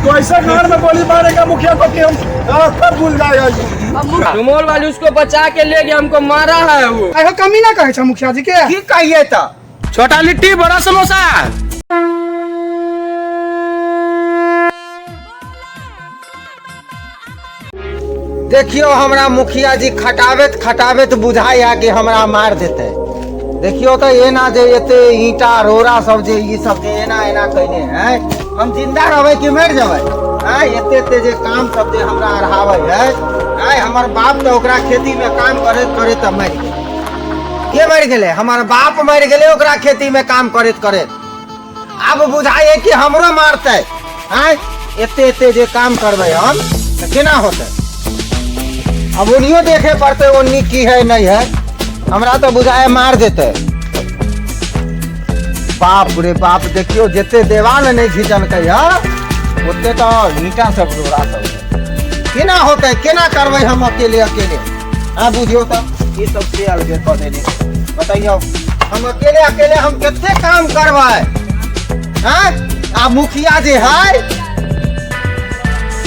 तो ऐसे घर में गोली मारेगा मुखिया को कि हम कब भूल जाएगा। सुमोल वाली उसको बचा के ले गया, हमको मारा है वो। ऐसा कमी ना कहे मुखिया जी के की कहिए तो छोटा लिट्टी बड़ा समोसा। देखियो हमरा मुखिया जी खटाबेत खटाबेत बुझाया कि हमरा मार देते। देखियो तो ये ना जे एते ईटा रोरा सब जे ई सब जे एना एना कहने हैं, हम जिंदा रहबै कि मर जबै? हैं एते एते जे काम सब जे हमरा अढ़ाबै है, हैं हमर बाप तो ओकरा खेती में काम करत करत मर गेल। के मर गेले? हमर बाप मर गेले ओकरा खेती में काम करत करत। अब बुझाए कि हमरो मारते। हैं एते एते जे काम करबै हम त केना होतै? अब उन्हीं देखे पड़ते उन्हीं की है नहीं है। हमरा तो बुझाए मार देते। बाप रे बाप, देखियो जिते देवाल नहीं घिचल के उते तो ईटा सब रोड़ा सब केना होते, केना करबै हम अकेले अकेले? हाँ बुझियो तो ये सब से अलगे कर देने। बताइयो हम अकेले अकेले हम कितने काम करबै? हाँ आ मुखिया जे है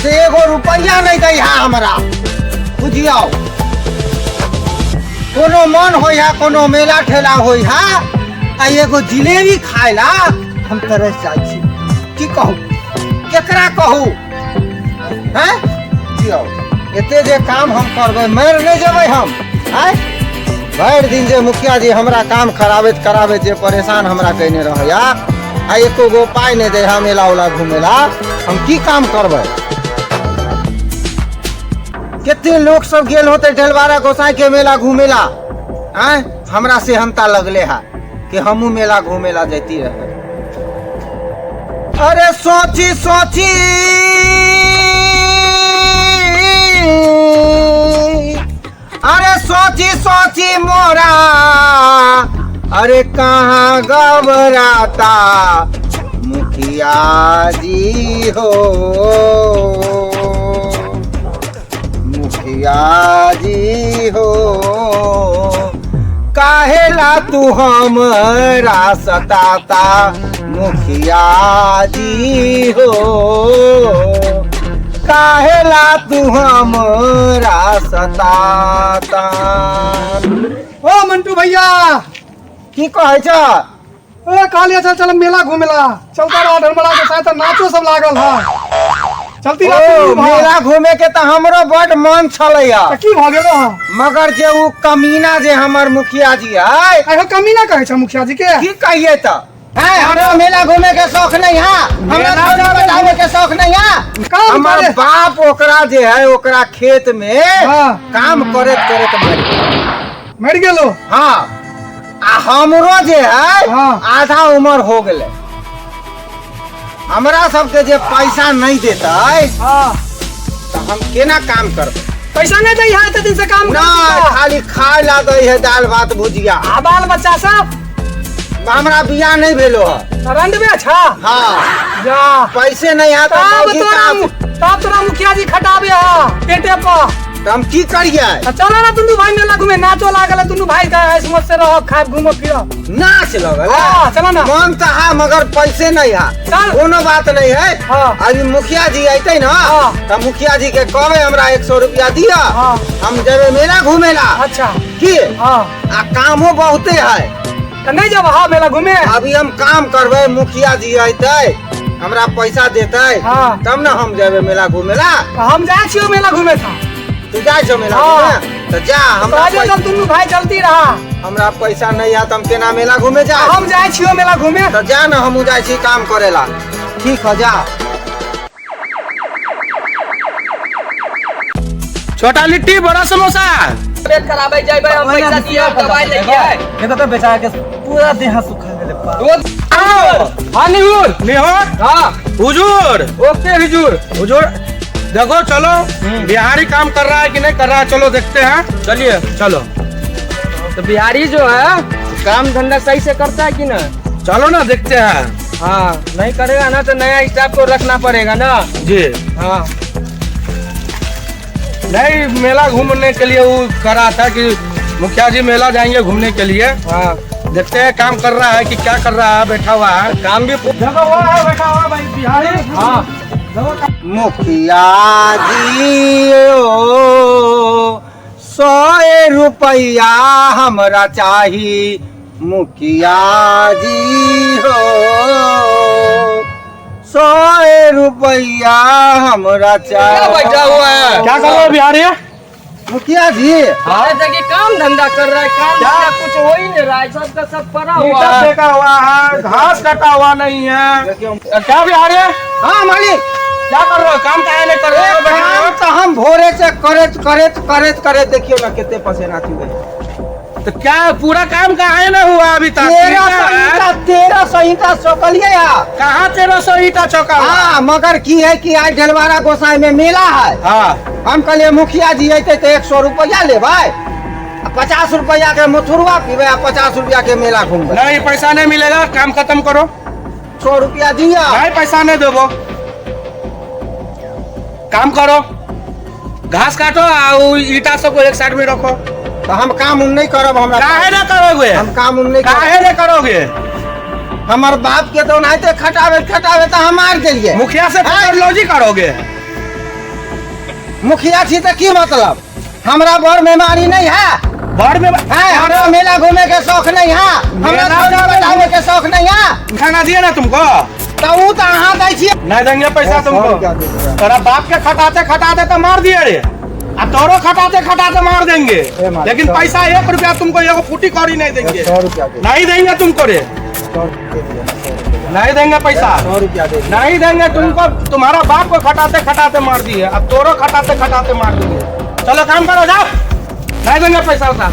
से एगो रुपया नहीं दै है हमरा। बुझियो कोनो मन हो या कोनो मेला ठेला हो हा आ एगो जिलेबी खाए ला हम तरस जाय छी। की कहू केकरा कहू? हैं जियो एते जे काम हम करबै मर नहीं जेबै हम। हैं भर दिन जे मुखिया जी हमरा काम कराबैत कराबैत जे परेशान हमरा कहने रहैया आ एको गो पाई नहीं दे हम मेला उला घुमेला, हम की काम करबै? कितने लोग सब गेल होते ढेलवारा गोसाई के मेला घूमेला। हैं हमरा से हमता लगले है कि हमू मेला घूमेला जाती रहे। अरे सोची सोची अरे सोची सोची मोरा, अरे कहाँ घबराता मुखिया जी हो। मुखिया जी हो काहेला तू हमरा सताता। मुखिया जी हो काहेला तू हमरा सताता। ओ मंटू भैया की कहे छ? ओ कालिया चल चल मेला घूमेला चलता रहा। ढलमला के साथ नाचो सब लागल है। चलती रहा मेला घूमे के तो हमरो बड़ मन छलैया। की भ गेलो? मगर जे उ कमीना जे हमर मुखिया जी है ऐसा कमी ना कहे मुखिया जी के की कहिए तो? है हमरा मेला घूमे के शौक नहीं है, हमरा खाना बनावे के शौक नहीं है। हमर बाप ओकरा जे है ओकरा खेत में काम करत करत मर गेलो। हाँ आ हमरो जे है आधा उम्र हो गेले। हमरा सबके जे पैसा नहीं देता तो हम केना काम करबे? पैसा नहीं दे है तो दिन से काम ना खाली खाए ला दे है दाल भात भुजिया। आ बाल बच्चा सब हमरा बियाह नहीं भेलो है। रंड में अच्छा। हाँ जा पैसे नहीं आता तब तोरा मुखिया जी खटाबे है पेटे पर। तो हम की करिए? चलो ना तुम भाई मेला घूमे नाचो लागल तुम भाई का मत से रहो खाए घूमो फिरो नाच लगल। चलो ना मन तो है मगर पैसे नहीं है। कोनो बात नहीं है। अभी मुखिया जी आते ना तो मुखिया जी के कहबे हमरा 100 रुपया दिया, हम जेबे मेला घूमेला। अच्छा की आ कामो बहुते है तो नहीं जब हाँ मेला घूमे। अभी हम काम करबे मुखिया जी आते हमरा पैसा देते तब ना हम जेबे मेला घूमेला। हम जाए छियो मेला घूमे था। तू जाए छो मेला घूमे तो जा। हमरा तुम भाई चलती रहा। हमरा पैसा नहीं है हम केना मेला घूमे जा? हम जाए छियो मेला घूमे तो जा ना हम जाए छी काम करेला। ठीक है जा। छोटा लिट्टी बड़ा समोसा। पेट खराब है जाए हम पैसा दिया दवाई लेके आए। ये तो बेचारा के पूरा देह सुखा गेले। हाँ निहुर निहुर। हाँ हुजूर। ओके हुजूर। हुजूर देखो चलो बिहारी काम कर रहा है कि नहीं कर रहा है, चलो देखते हैं। चलिए चलो। तो बिहारी जो है काम धंधा सही से करता है कि ना? चलो ना देखते हैं। हाँ नहीं करेगा ना तो नया स्टाफ को रखना पड़ेगा ना जी। हाँ नहीं मेला घूमने के लिए वो कर रहा था कि मुखिया जी मेला जाएंगे घूमने के लिए। हाँ देखते हैं काम कर रहा है कि क्या कर रहा है, बैठा हुआ है। काम भी बैठा हुआ है भाई बिहारी। हाँ मुखिया जी ओ 100 रुपया हमरा चाही मुखिया जी हो 100 रुपया हमरा क्या बैठा चाही। हुआ है? क्या कर रहे हो बिहारी? मुखिया जी अरे देखिए काम धंधा कर रहा है, काम धंधा कुछ हो ही नहीं रहा है, सबका सब पड़ा हुआ ईंटा है। फेंका हुआ है, घास कटा हुआ नहीं है। क्या बिहारी? हाँ मालिक क्या कर रहे हो? काम काहे नहीं कर रहे हो? काम तो हम भोरे से करत देखियो ना कितने पसीना चुके। तो क्या पूरा काम काहे ना हुआ अभी तक? 1300 ईंटा चौकलिए यार। कहाँ 1300 ईंटा चौका हुआ? हाँ मगर की है कि आज ढलवारा गोसाई में मेला है। हाँ हम कहलिए मुखिया जी अते तो 100 रुपया ले भाई, 50 रुपया के मथुरवा पीबे, 50 रुपया के मेला घूमबे। नहीं, पैसा नहीं मिलेगा, काम खत्म करो। 100 रुपया दिया नहीं, पैसा नहीं देबो। काम करो, घास काटो और ईटा सबको एक साइड में रखो। तो हम काम उन नहीं करब। हमरा काहे ना करोगे? हम काम उन नहीं करब। काहे ना करोगे? हमार बाप के तो नहीं तो खटावे तो हम मार दिलिए। मुखिया से लॉजी करोगे? मुखिया छी तो की मतलब? हमरा बड़ मेहमानी नहीं है, बाढ़ में है हमरा मेला घूमे के शौक नहीं है, हमरा मेला खाना बनावे के शौक नहीं है। खाना दिए ना तुमको? तो वो तो अहाँ दै छियै। नहीं देंगे पैसा तुमको। तेरा बाप के खटाते तो मार दिए रे, अब तोरो खटाते मार देंगे, लेकिन पैसा 1 रुपया तुमको एगो फूटी कौड़ी नहीं देंगे। 100 रुपया दे, नहीं देंगे तुमको रे, 100 रुपया दे, नहीं देंगे पैसा, 100 रुपया दे। नहीं देंगे तुमको। तुम्हारा बाप को खटाते मार दिए, अब तोरो खटाते मार देंगे। चलो काम करो, जाओ। नहीं देंगे पैसा उसा।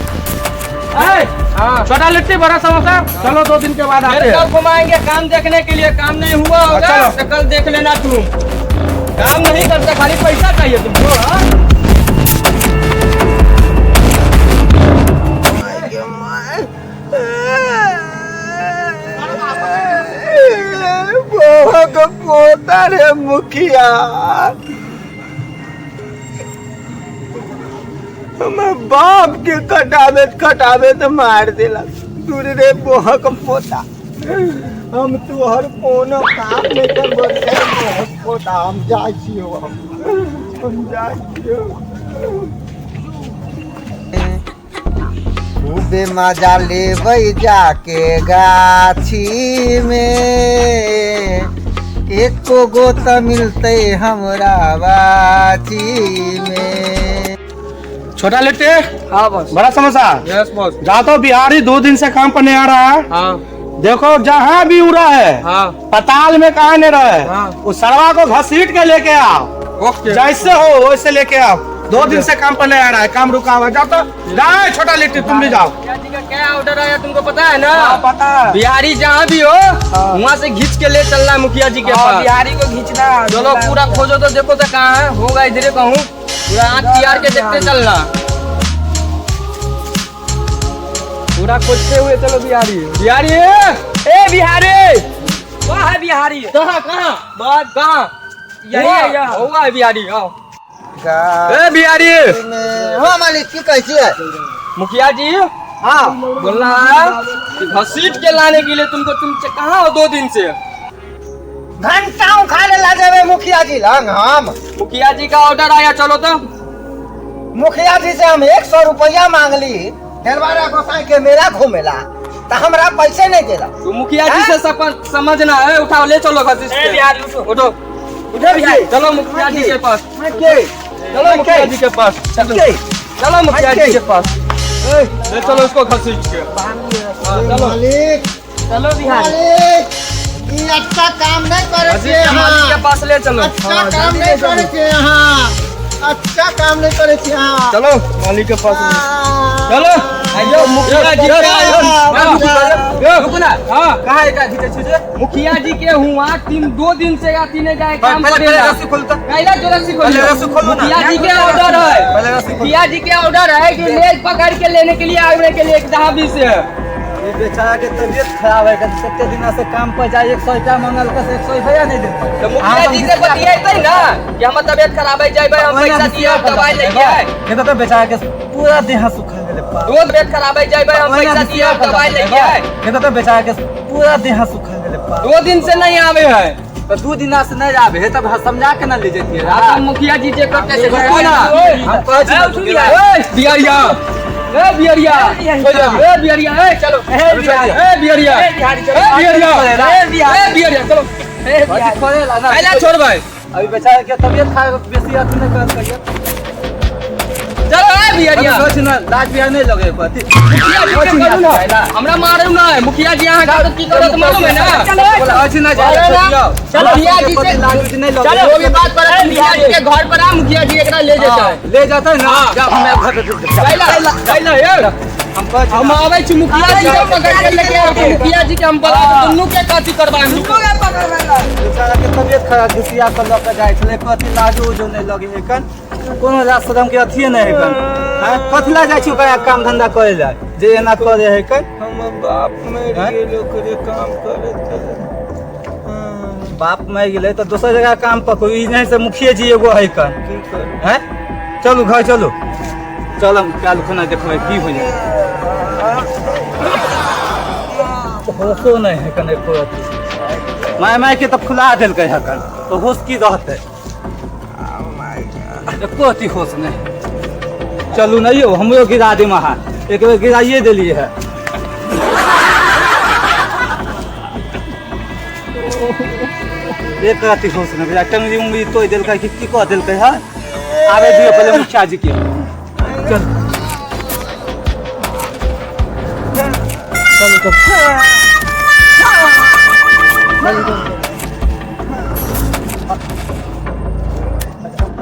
हाँ, छोटा लिट्टी बड़ा समोसा। चलो 2 दिन के बाद आते फिर हैं। कल घुमाएंगे काम देखने के लिए, काम नहीं हुआ होगा चलो। तो कल देख लेना तुम। काम नहीं करते, खाली पैसा चाहिए तुमको। हाँ? बहुत पोता रे मुखिया, हमार बाप के खटावे तो मार देला। दूर रे बोहक पोता, हम तुहर कोनो काम नहीं कर बोहक पोता। हम जाय छियो, हम जाय छियो। खूबे मजा लेबै जाके गाछी में, एको गो त मिलते हमरा बाछी में। छोटा लिट्टी, हाँ बस। बड़ा समोसा। Yes boss. जा तो बिहारी 2 दिन से काम पर नहीं आ रहा है। हाँ देखो जहाँ भी उड़ा है, हाँ पताल में कहा नहीं रहे, हाँ। उस सरवा को घसीट के लेके आओ। ओके। जैसे हो वैसे लेके आओ। 2 दिन से काम पर नहीं आ रहा है, काम रुका हुआ है। जाओ तो जाओ, छोटा लिट्टी तुम भी जाओ। मुखिया जी का क्या ऑर्डर आया तुमको पता है ना? पता है। बिहारी जहाँ भी हो वहाँ से खींच के ले चलना है मुखिया जी के पास। बिहारी को खींचना। चलो पूरा खोजो तो देखो तो कहाँ है, होगा इधरे कहूँ। पूरा आँख तियार के देखते चलना, पूरा खोजते हुए चलो। बिहारी बिहारी ए बिहारी, कहाँ है बिहारी? कहाँ कहाँ बात कहाँ? यही है यहाँ, होगा है बिहारी। आओ ए बिहारी। हाँ मालिक की कहै छियै? मुखिया जी हाँ बोल रहा है कि घसीट के लाने के लिए तुमको, तुम कहाँ हो 2 दिन से? घंटा खा ले ला देवे मुखिया जी लंग। हम मुखिया जी का ऑर्डर आया, चलो तो। मुखिया जी से हम 100 रुपया मांगली ढलवारा गोसाई के मेला घूमेला, तो हमरा पैसे नहीं देला। तो मुखिया जी से समझना है, उठाओ ले चलो घसीट के। उठो उठो बिहारी, चलो मुखिया जी के पास, चलो मुखिया जी के पास, चलो मुखिया जी के पास, ले चलो उसको घसीट के। चलो मालिक चलो बिहारी, मालिक ये अच्छा काम नहीं करे घसीट छे के मालिक के यहाँ, पास ले चलो। अच्छा काम नहीं करे छे यहाँ, अच्छा काम नहीं करे छे यहाँ। चलो मालिक के पास चलो। आइयो मुखिया जी के, रुको ना। हाँ कहाँ है क्या खींचे? मुखिया जी के हुआ 2 दिन से आती नहीं जाए काम करेला। कैला जो रस्सी खोलो। मुखिया जी के ऑर्डर है, मुखिया जी के ऑर्डर है कि ले पकड़ के लेने के लिए आने के लिए एक दहाबी से। ये बेचारा के तबीयत खराब है, कितने दिन से काम पर जाए, 100 रुपया मंगल का 100 रुपया नहीं देता। तो मुखिया जी से बतियाते ना कि हम तबियत खराब है, जाए हम पैसा दिए दवाई लेके आए। ये तो बेचारा के पूरा देह सुखा गेले। रोज तबियत खराब है, जाए हम पैसा दिए दवाई लेके आए। ये तो बेचारा के पूरा देह सुखा गेले। 2 दिन से नहीं आवे है। तो 2 दिन से नहीं आवे है तब समझा के ना ले जतिए आप मुखिया जी जे करते से रुको ना हम कहै छी बिहारिया ए बिहारिया ए बिहारिया ए चलो ए बिहारिया ए बिहारिया चलो ए बिहारिया पहले छोड़ भाई अभी बेचारे के तबीयत खराब बेसी अथी नहीं करत कहिए चलो ए बिहारिया सोच ना लाज बिहार नहीं लगे पति मुखिया जी के करू ना हमरा मारू ना मुखिया जी यहां का की करत मालूम है ना बोला अच्छी ना जाए चलो मुखिया जी से लाज नहीं लगे चलो वो भी बात पर मुखिया जी के घर पर आ मुखिया जी एकरा ले जाता है ले जाता है ना जब हमें घर पे पहला यार हम आवे छी मुखिया जी के पकड़ के लेके आके मुखिया जी के हम बोला दुन्नु के काती करबान बेचारा के तबीयत खराब दुसिया पर लग जाए छले कथी लाजो जो नहीं लगे है कन कोनो रास्ता के अथिए नहीं है कन हां कथी ला जाय छी ओकरा काम धंधा करे ला जे एना करे है कन हम बाप मर गेलो करे काम करे बाप मर गेले तो दूसर जगह काम पको ई नहीं से मुखिया जी एगो है कन की कर हैं चलो घर चलो चल हम काल खुना देखबै की हो जाए होशो नहीं है कने को माय के तो फुला देलकै है कन तो होश की रहते एको अथी होश नहीं चलू नहीं हो हमरो गिरा दे महा एक बेर गिराइए देलिए है एक अथी होश नहीं बेटा टंगरी उंगली तोड़ देलकै कि की कह देलकै है आवे दियो पहले मुखिया जी के चल चलो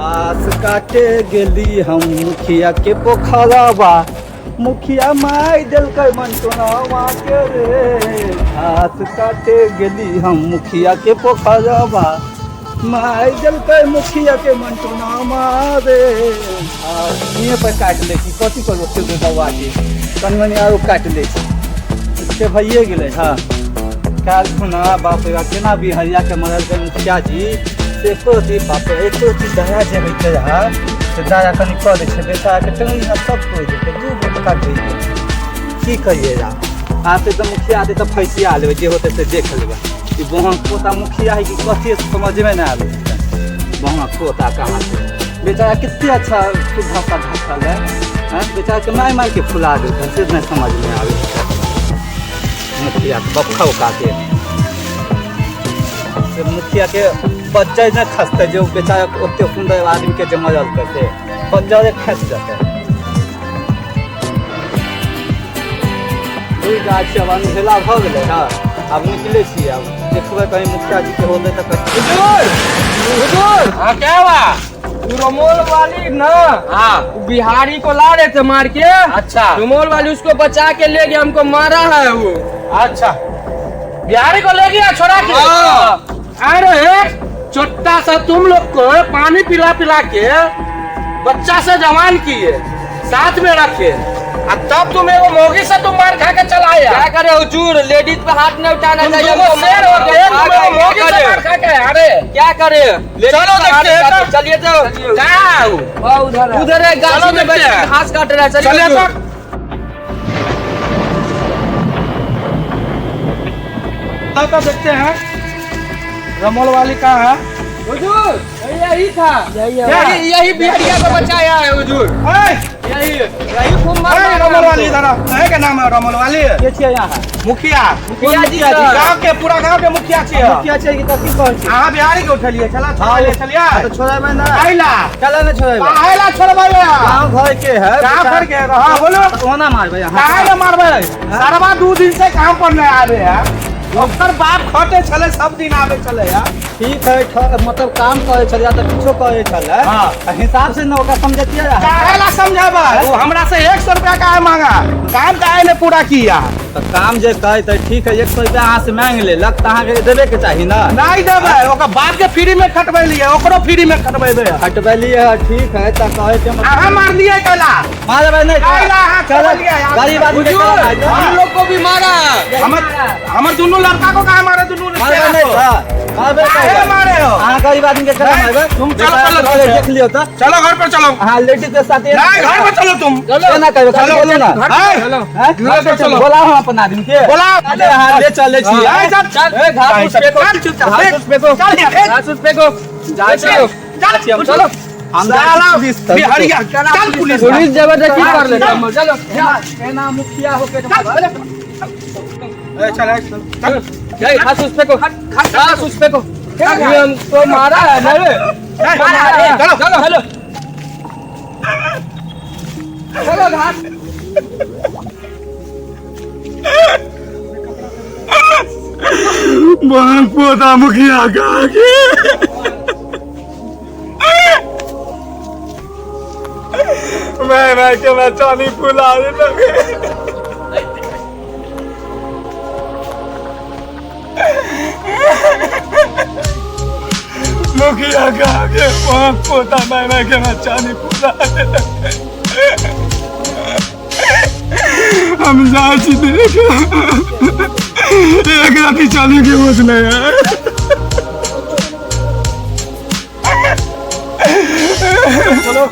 आस काटे गेली हम मुखिया के पोखरवा मुखिया माय देलकै मंटोनावा के रे आस काटे गेली हम मुखिया के पोखरवा माय देलकै मुखिया के मंटोनावा रे ये पर काट ले की कथी करो से दवा के कनमनी आरो काट ले इसके भइए गेलै हां काल खुना बाप रे केना बिहारिया के मरल के मुखिया जी एको दी बाप एको दी दया जे होते रहा से दया कनी कर दे छै बेटा के टंगी ना सब कोई दे 2 गो टका दे की कहिएगा आते तो मुखिया आते तो फैसिया लेबे जे होते से देख लेबे ई बोहन पोता मुखिया है कि कथि समझ में ना आवे बोहन पोता कहां से बेचारा कितने अच्छा सुधा सा भाषा है हां बेचारा के माय के फुला देते से नहीं समझ में आवे मुखिया बखौ का के से मुखिया के बच्चे न खसते जो बेचारा ओते सुंदर आदमी के जे मरल करते बच्चे खस जाते ओई गाछ से अब भेला भ गेलै हां अब निकले छी अब देखबै कहीं मुखिया जी के होते त हुजूर हां क्या हुआ रुमाल वाली ना हाँ बिहारी को ला रहे थे मार के अच्छा रुमाल वाली उसको बचा के ले गया हमको मारा है वो अच्छा बिहारी को ले गया छोड़ा के अरे छोटा सा तुम लोग को पानी पिला पिला के बच्चा से जवान किए साथ में रखे अब तब तुम एगो मोगी से तुम मार खा के चलाया क्या करे हुजूर लेडीज पे हाथ नहीं उठाना चाहिए तुम शेर हो गए तुम एगो मोगी से मार खा के अरे क्या करे चलो देखते हैं तब। चलिए तो क्या उधर है गाछ में बैठ के घास काट रहा है चलिए चलिए तो देखते हैं रमोल वाली कहाँ है हुजूर यही था यही बिहारिया को बचाया है हुजूर यही खूब मार रमोल वाली इधर है क्या नाम है रमोल वाली के छियै यहाँ मुखिया मुखिया जी गांव के पूरा गांव के मुखिया छियै मुखिया छियै कि कथी कहै छी अहाँ बिहारी के उठलिए चला चलिए तो छोड़बै ना आइला चला ना छोड़बै आइला छोड़बै गांव घर के है गांव घर के हां बोलो ओना मारबै यहाँ काहे न मारबै सरवा 2 दिन से काम पर नहीं आवे है ओकर बाप खटे चले सब दिन आवे चले यार ठीक है मतलब काम करे चल तो किछो करे चल हाँ। हिसाब से न ओकरा समझतिए काहे ला समझाबा वो हमरा से 100 रुपया काहे मांगा काम काहे ने पूरा किया तो काम जे कहे तो ठीक है 100 रुपया अहाँ से मांग लेलक तो अहाँ के देबे के चाही ना नहीं देबै ओकर बाप के फ्री में खटबै लिए ओकरो फ्री में खटबैबे हटबै लिए ठीक है तो कहे के अहाँ मार दिए कला मारबै नहीं काहेला अहाँ चल खटबै लिए गरीब आदमी के हुजूर हम लोग को भी मारा हमर दुनू लड़का को काहे मारे दुनू मारबै नहीं मारबै काहे मारे हो अहाँ गरीब आदमी के केना मारबै तुम चलो देख लियो तो चलो घर पर चलो हाँ लेडीज के साथ नहीं घर पर चलो तुम केना कहबै चलो बोलो ना चलो हैं? घर पे चलो बोला हम अपन आदमी के बोला अरे हां ले चल ले छी ए, चल। चल ए घास उस पे को चल, चल, घास उस पे को चल यार, घास उस पे को जा चलो चल, चलो हम साला बिहारिया चल पुलिस पुलिस जबरदस्ती कर लेता है चलो कहना मुखिया होके चल जय घास उस पे को घास उस पे को हम तो मारा है ना रे चलो चलो हेलो चलो घास बाप पोता मुखिया का मैं के मैं चांदी फुला मुखिया का आगे बाप पोता मैं के मैं चांदी फुला हम जाए देख एक राती चाली के हौसले चलो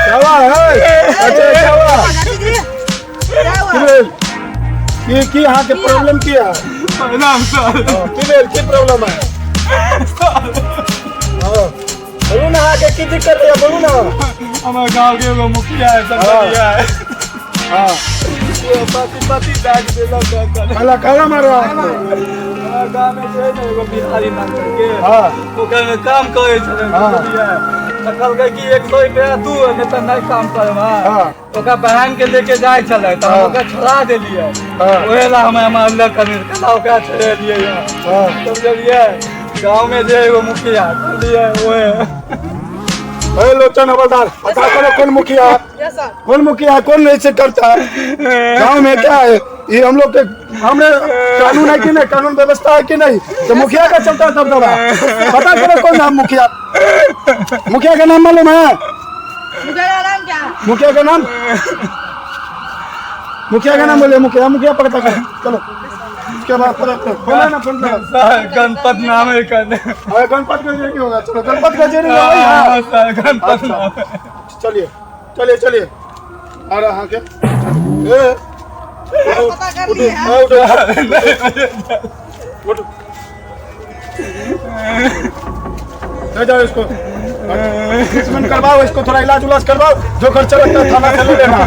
क्या है अच्छा क्या की यहाँ के प्रॉब्लम किया नाम सर की प्रॉब्लम है बोलो ना आगे की दिक्कत है बोलो ना हमारे गांव के वो मुखिया है सरपंच है हाँ पाती दाग देला काला काला मारो गांव में जो है ना एगो बिहारी नाम करके हां तो कहीं काम करे छले तो कल के कि 100 रुपया तू ने त नहीं काम करवा हां तो का बहन के लेके जाय छले त हम ओका छोड़ा देलिए ओहेला हम मामला कर कलाओ का छोड़ दिए हां तब जब ये गांव में जो एगो मुखिया लिए ओए अरे लोचन हवलदार पता करो कौन मुखिया कौन मुखिया कौन ऐसे करता है गांव में क्या है ये हम लोग के हमने कानून है कि नहीं कानून व्यवस्था है कि नहीं तो मुखिया का चलता है तब दबा पता करो कौन नाम मुखिया मुखिया का नाम मालूम है मुखिया का नाम बोले मुखिया पकड़ता कर चलो उसके बाद बोला ना फोन गणपत नाम है गणपत का जेरी होगा चलो गणपत का जेरी गणपत चलिए चलिए चलिए आ रहा हाँ के ले जाओ इसको ट्रीटमेंट करवाओ इसको थोड़ा इलाज उलाज करवाओ जो खर्चा लगता है थाना से ले लेना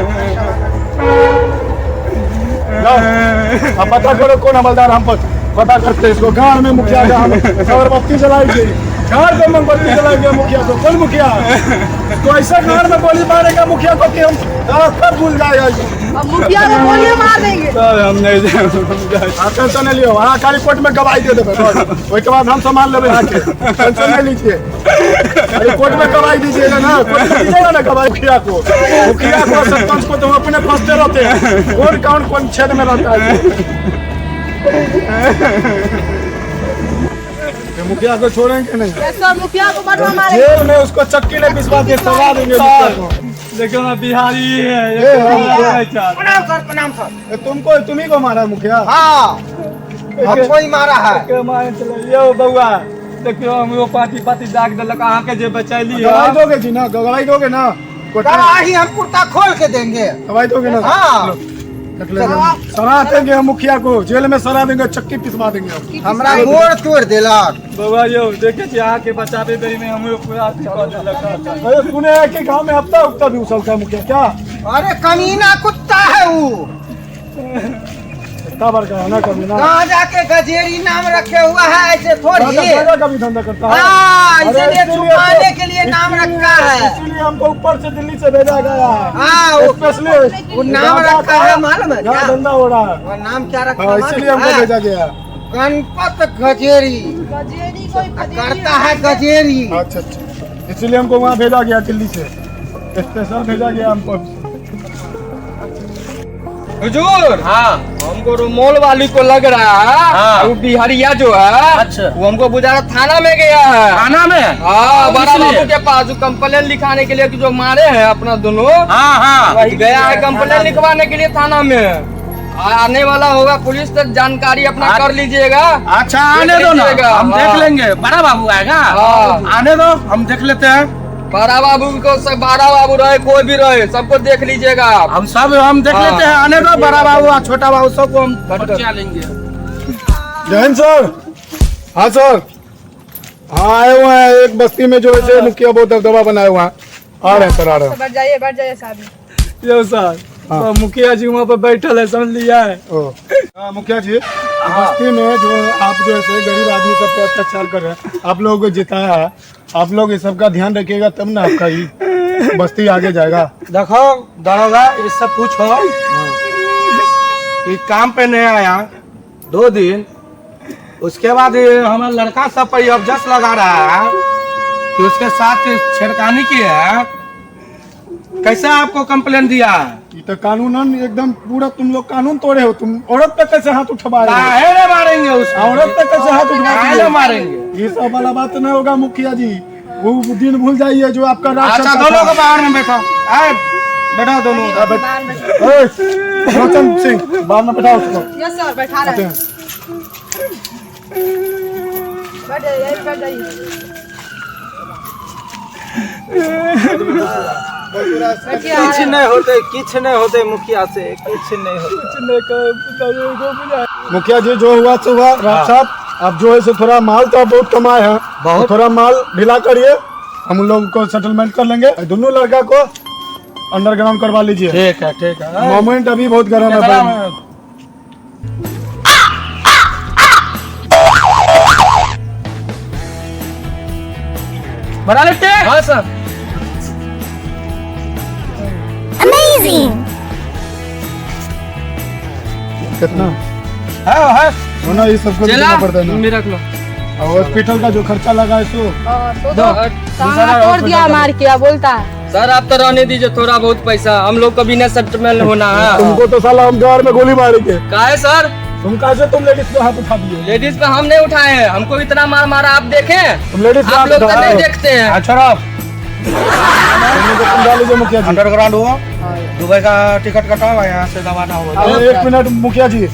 अब पता करो कौन हवलदार हम पर पता करते इसको गांव में मुखिया का हम अगरबत्ती जलाई गई घर में मोमबत्ती जलाई गई मुखिया को कौन मुखिया तो ऐसा घर में गोली मारेगा मुखिया को कि हम सब भूल जाएगा मुखिया को गोली मार देंगे सर हम नहीं टेंशन नहीं लियो हाँ खाली कोर्ट में गवाही दे देवे उसके बाद हम संभाल लेवे यहाँ के टेंशन नहीं लीजिए खाली कोर्ट में गवाही दीजिएगा ना कोर्ट में दीजिएगा ना गवाही मुखिया को सरपंच को तो हम अपने फंसते रहते हैं कौन क्षेत्र में रहता है मुखिया को छोड़ेंगे नहीं सर मुखिया को बटवा मारे जेल में उसको चक्की ने पिसवा के सजा देंगे मुखिया को देखो ना बिहारी है प्रणाम सर तुमको तुम्ही को मारा मुखिया हाँ हमको ही मारा है के मारे चले यो बउआ देखियो हम वो पाती दाग देलक अहाँ के जे बचैली गवाही दोगे जी ना गवाही दोगे ना गवाही हम कुर्ता खोल के देंगे गवाही दोगे ना हाँ सरा देंगे हम मुखिया को जेल में सरा देंगे चक्की पिसवा देंगे हमरा गोड़ तोड़ देलक बउआ यो देखे छी अहाँ के बचावे बेरी में हम पूरा अरे सुने हैं कि गांव में हफ्ता उफ्ता भी उछलता मुखिया क्या अरे कमीना कुत्ता है वो काबर का ना कमीना कहाँ जाके गजेरी नाम रखे हुआ है ऐसे थोड़ी का भी धंधा करता है हाँ इसलिए छुपाने के लिए नाम रखा है इसीलिए हमको ऊपर से दिल्ली से भेजा गया है हाँ स्पेशली वो नाम रखा है मालूम है क्या धंधा हो रहा है वो नाम क्या रखा हाँ, है इसीलिए हमको भेजा गया है गणपत गजेरी गजेरी कोई करता है गजेरी अच्छा इसीलिए हमको वहाँ भेजा गया दिल्ली से स्पेशल भेजा गया हमको हुजूर हाँ हमको रुमाल वाली को लग रहा है हाँ। वो बिहारिया जो है अच्छा। वो हमको बुझा थाना में गया है थाना में हाँ बड़ा इसलिए? बाबू के पास जो कंप्लेन लिखाने के लिए कि जो मारे हैं अपना दोनों हाँ हाँ वही गया है कंप्लेन लिखवाने के लिए थाना में आने वाला होगा पुलिस तक जानकारी अपना कर लीजिएगा अच्छा आने दो ना लीजिएगा, हम हाँ। देख लेंगे बड़ा बाबू आएगा हाँ। आने दो हम देख लेते हैं बड़ा बाबू को सब, बड़ा बाबू रहे कोई भी रहे, सबको देख लीजिएगा आप। हम देख लेते हैं, आने दो बड़ा बाबू और छोटा बाबू सबको हम बचा लेंगे। जैन सर। हाँ सर, हाँ आए हुए हैं एक बस्ती में जो है मुखिया बहुत दबदबा बनाए हुआ है। आ रहे हैं सर, आ रहे हैं। बैठ जाइए साहब। यो सर, हाँ। मुखिया जी वहाँ पर बैठल है, समझ लिया है। हाँ मुखिया जी, बस्ती में जो आप जो है गरीब आदमी सब पे अत्याचार कर रहे हैं, आप लोगों को जिताया है, आप लोग इस सब का ध्यान रखिएगा तब ना आपका ही बस्ती आगे जाएगा। देखो दरोगा, ये सब पूछो कि काम पे नहीं आया 2 दिन, उसके बाद ये हमारा लड़का सब पर अब जस लगा रहा है कि उसके साथ छेड़खानी की है। कैसे आपको कंप्लेन दिया है? ये तो कानूनन एकदम पूरा तुम लोग कानून तोड़े हो। तुम औरत पे कैसे हाथ उठवा रहे हो? काहे नहीं मारेंगे उसको? औरत पे कैसे हाथ उठवा काहे रहे नहीं हो? मारेंगे? ये सब वाला बात नहीं होगा मुखिया जी, वो दिन भूल जाइए जो आपका राज अच्छा चलता दोनों था। को बाहर में बैठो, आए बैठो दोनों। ओए, रोशन सिंह बाहर में बैठाओ उसको। यस सर, बैठा रहे हैं। बैठ जाइए। कुछ नहीं होते मुखिया से, कुछ नहीं होता। मुखिया जी जो हुआ सो हुआ। राज साहब, अब जो है सो थोड़ा माल तो आप बहुत कमाए हैं, तो थोड़ा माल ढीला करिए, हम उन लोगों को सेटलमेंट कर लेंगे। दोनों लड़का को अंडरग्राउंड करवा लीजिए। ठीक है। मोमेंट अभी बहुत गर्म है भाई। बड़ा लिट्टे। हाँ सर। कितना है होना ये सबको चला देना पड़ता है ना। मेरा रख लो। और हॉस्पिटल का जो खर्चा लगा है सो कहाँ तोड़ दिया मार के, बोलता है। सर आप तो रहने दीजिए, थोड़ा बहुत पैसा हम लोग को भी ना सेटलमेंट होना है। तुमको तो साला हम घर में गोली मारेंगे। काहे सर? तुम कैसे तुम लेडीज पे हाथ उठा दिए? लेडीज पे हम नहीं उठाए हैं, हमको इतना मार मारा आप देखें? तुम लेडीज पे आप हाथ लोग तो उठाओ। नहीं देखते हैं। अच्छा तुम डाल लीजिए मुखिया जी। अंडरग्राउंड हुआ, दुबई का टिकट कटाओ, यहाँ से दबाना होगा। अरे 1 मिनट मुखिया जी,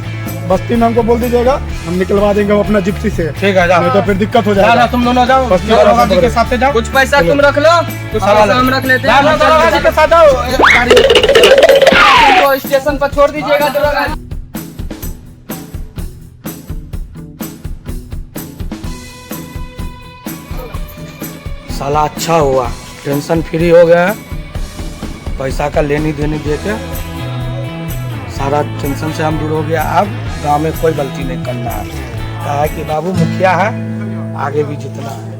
बस्ती में हमको बोल दीजिएगा, हम निकलवा देंगे अपना जिप्सी से। ठीक है, जाओ। नहीं तो फिर दिक्कत हो जाओ, जाएगा। तुम दोनों जाओ, बस्ती दरोगा वाला जी के साथ जाओ। कुछ पैसा तुम रख लो, कुछ पैसा हम रख लेते हैं। दरोगा जी के साथ जाओ। तो स्टेशन पर छोड़ दीजिएगा दरोगा जी। साला अच्छा हुआ, टेंशन फ्री हो गया, पैसा का लेनी देनी दे के सारा टेंशन से हम दूर हो गया। अब गांव में कोई गलती नहीं करना है, कहा है कि बाबू मुखिया है, आगे भी जितना है।